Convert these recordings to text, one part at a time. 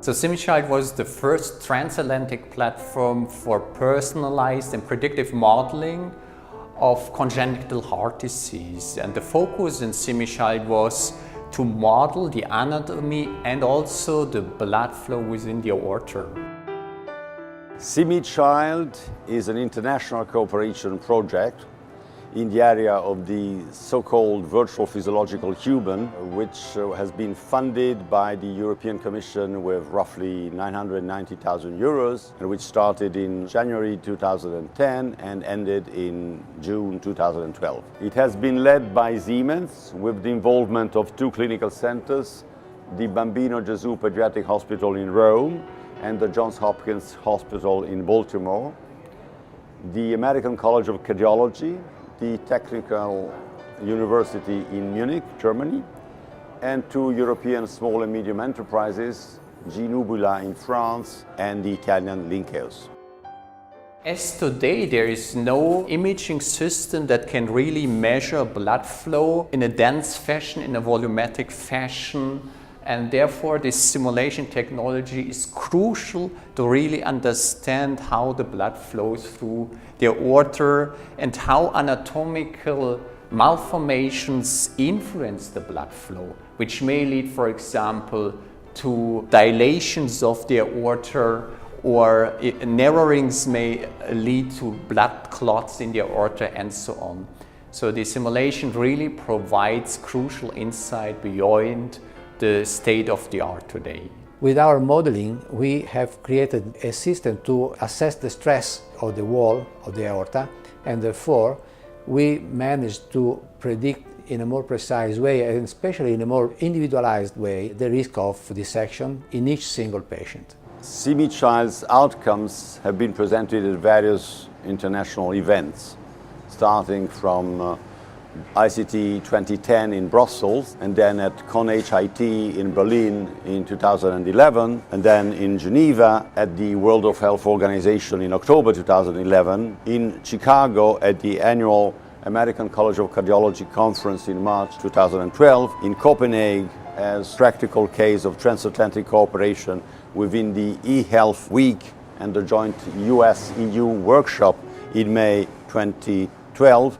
So SimiChild was the first transatlantic platform for personalized and predictive modeling of congenital heart disease. And the focus in SimiChild was to model the anatomy and also the blood flow within the aorta. SimiChild is an international cooperation project in the area of the so-called virtual physiological human, which has been funded by the European Commission with roughly 990,000 euros, and which started in January 2010 and ended in June 2012. It has been led by Siemens with the involvement of two clinical centers, the Bambino Gesù Pediatric Hospital in Rome and the Johns Hopkins Hospital in Baltimore, the American College of Cardiology, the Technical University in Munich, Germany, and two European small and medium enterprises, Ginubula in France and the Italian Linkeos. As today, there is no imaging system that can really measure blood flow in a dense fashion, in a volumetric fashion, and therefore this simulation technology is crucial to really understand how the blood flows through the aorta and how anatomical malformations influence the blood flow, which may lead, for example, to dilations of the aorta, or narrowings may lead to blood clots in the aorta and so on. So the simulation really provides crucial insight beyond the state of the art today. With our modeling, we have created a system to assess the stress of the wall of the aorta, and therefore we managed to predict in a more precise way, and especially in a more individualized way, the risk of dissection in each single patient. SimiChild's outcomes have been presented at various international events, starting from ICT 2010 in Brussels, and then at ConHIT in Berlin in 2011, and then in Geneva at the World Health Organization in October 2011, in Chicago at the annual American College of Cardiology conference in March 2012, in Copenhagen as practical case of transatlantic cooperation within the eHealth Week and the joint US-EU workshop in May 2012,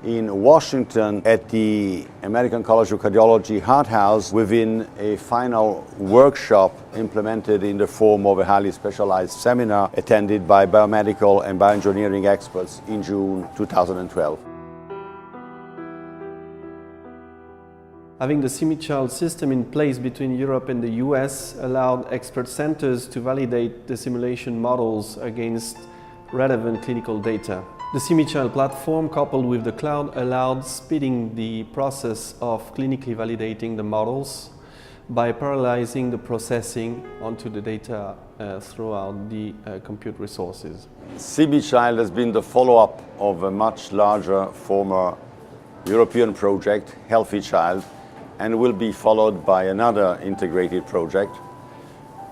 in Washington at the American College of Cardiology Heart House within a final workshop implemented in the form of a highly specialized seminar attended by biomedical and bioengineering experts in June 2012. Having the SimiChild system in place between Europe and the US allowed expert centers to validate the simulation models against relevant clinical data. The SimiChild platform, coupled with the cloud, allowed speeding the process of clinically validating the models by parallelizing the processing onto the data throughout the compute resources. SimiChild has been the follow-up of a much larger former European project, Healthy Child, and will be followed by another integrated project,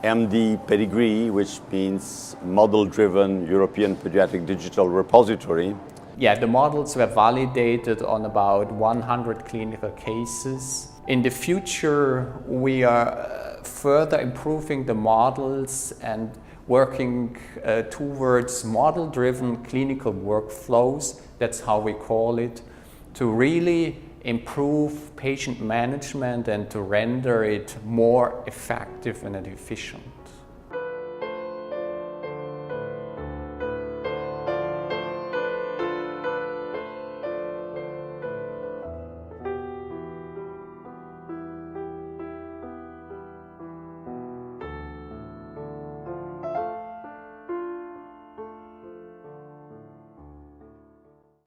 MD Pedigree, which means Model-Driven European Pediatric Digital Repository. Yeah, the models were validated on about 100 clinical cases. In the future, we are further improving the models and working towards model-driven clinical workflows, that's how we call it, to really improve patient management and to render it more effective and efficient.